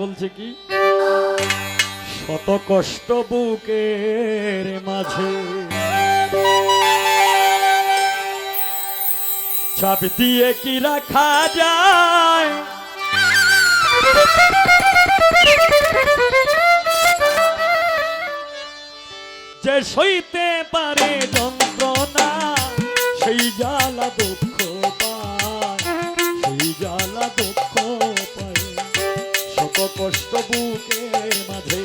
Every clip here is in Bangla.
বলছে কি শত কষ্ট বুকের মাঝে চাপ দিয়ে কি রাখা যায়, যে সইতে পারে যন্ত্রণা সেই জ্বালা দুঃখ পায়, সেই জ্বালা দুঃখ পায়। শত কষ্ট বুকের মাঝে,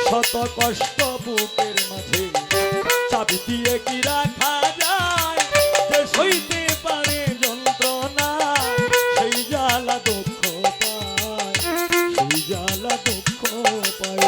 শত কষ্ট বুকের মাঝে চাপ দিয়ে কি রাখা যায়, যে সইতে পারে যন্ত্রণা সেই জ্বালা দুঃখ পায়, সেই জ্বালা দুঃখ পায়।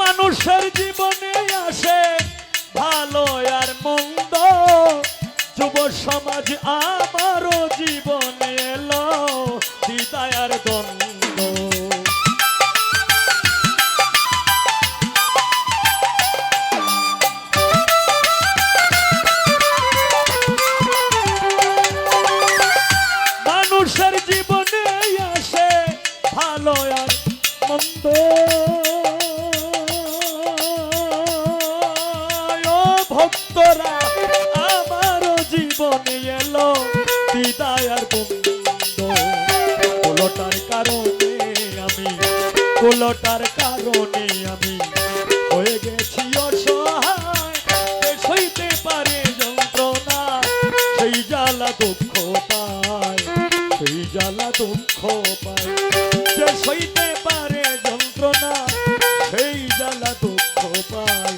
মানুষের জীবনে আসে ভালো আর মন্দ, যুব সমাজ আমারও জীবনে এলো দ্বিধায় আর দ্বন্দ্ব। মানুষের জীবনে আসে ভালো আর মন্দ, ভক্তরা আমারও জীবনে এলো দ্বিধায় আর দ্বন্দ্ব। কুলটার কারণে আমি, কুলটার কারণে আমি হয়ে গেছি অসহায়, যে সইতে পারে যন্ত্রণা সেই জ্বালা দুঃখ পায়, সেই জ্বালা দুঃখ পায়। যে সইতে পারে যন্ত্রণা সেই জ্বালা দুঃখ পায়,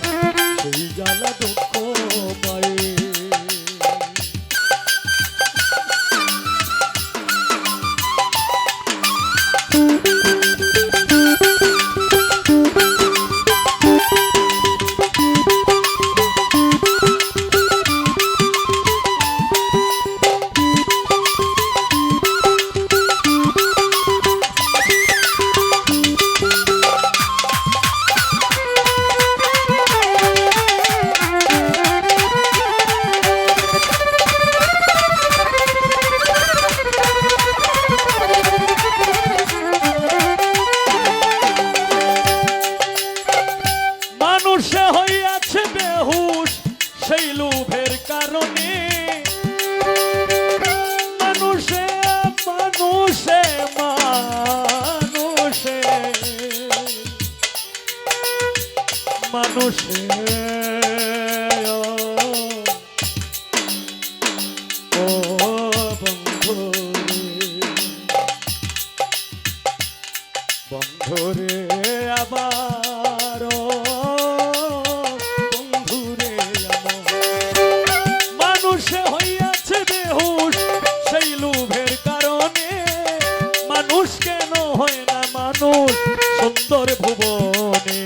সেই জ্বালা দুঃখ পায়। মানুষে হইয়াছে বেহুশ সেই লোভের কারণে, মানুষে মানুষে মানুষে মানুষে ও বন্ধুরে, বন্ধুরে আবার মানুষে হইয়াছে বেহুশ সেই লোভের কারণে, মানুষ কেন হয় না মানুষ সুন্দর ভুবনে।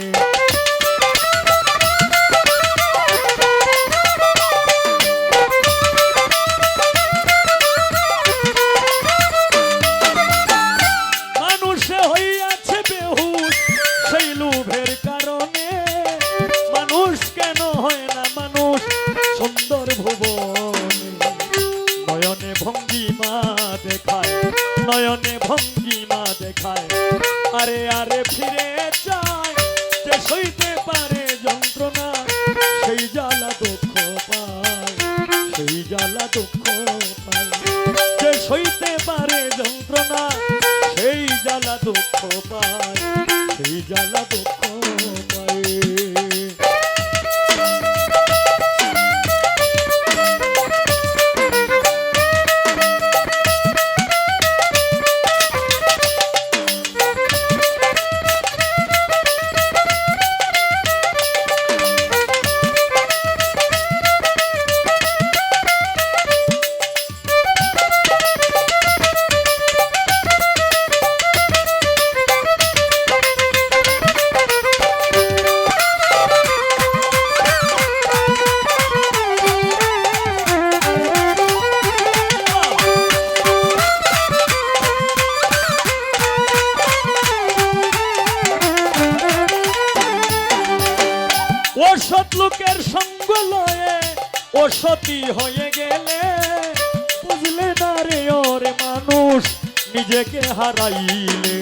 মানুষে হইয়াছে বেহুশ সেই লোভের কারণে, মানুষ কেন হয় না মানুষ সুন্দর ভুবনে। নয়নে ভঙ্গিমা দেখায়, নয়নে ভঙ্গিমা দেখায়, আরে আরে ফিরে চায়, যে সইতে পারে যন্ত্রণা সেই জ্বালা দুঃখ পায়, সেই জ্বালা দুঃখ পায়। যে সইতে পারে যন্ত্রণা সেই জ্বালা দুঃখ পায়, সেই জ্বালা দুঃখ পায়। ও সতী হয়ে গেলে বুঝলে না রে ওরে মানুষ নিজেকে হারাইলে।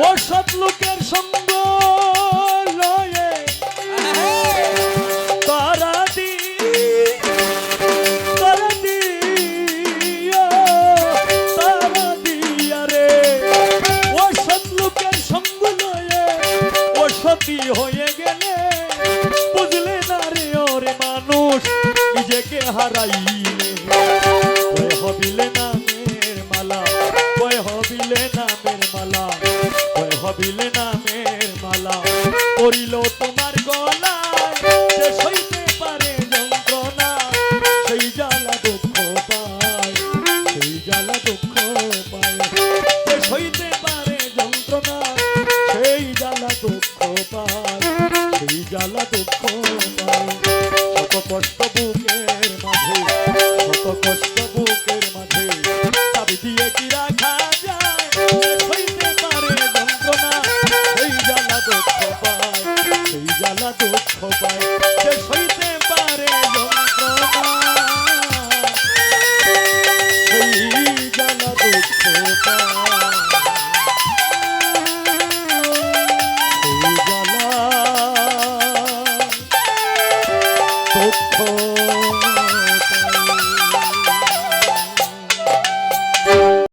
ও সৎ লোকের সঙ্গ লয়ে তারা দিয়া রে। ও সৎ লোকের সঙ্গ লয়ে ও সতী হয়ে গেলে বুঝলে না রে ওরে মানুষ নিজেকে হারাইলে। কয় হবিলে নামের মালা, কয় হবিলে নামের মালা, কয় হবিলে নামের মালা পড়িল তোমার গলায়। যে সইতে পারে যন্ত্রণা সেই জ্বালা দুঃখ পায়, সেই জ্বালা দুঃখ পায়। যে সইতে পারে যন্ত্রণা সেই জ্বালা দুঃখ পায়, সেই জ্বালা দুঃখ পায়। শত কষ্ট বুকের মাঝে, শত কষ্ট বুকের মাঝে চাবি দিয়ে কি রাখা যায়। যে সইতে পারে যন্ত্রণা সেই জ্বালা দুঃখ পায়, সেই জ্বালা দুঃখ পায়। যে সইতে পারে যন্ত্রণা সেই জ্বালা দুঃখ পায়, সেই জ্বালা দুঃখ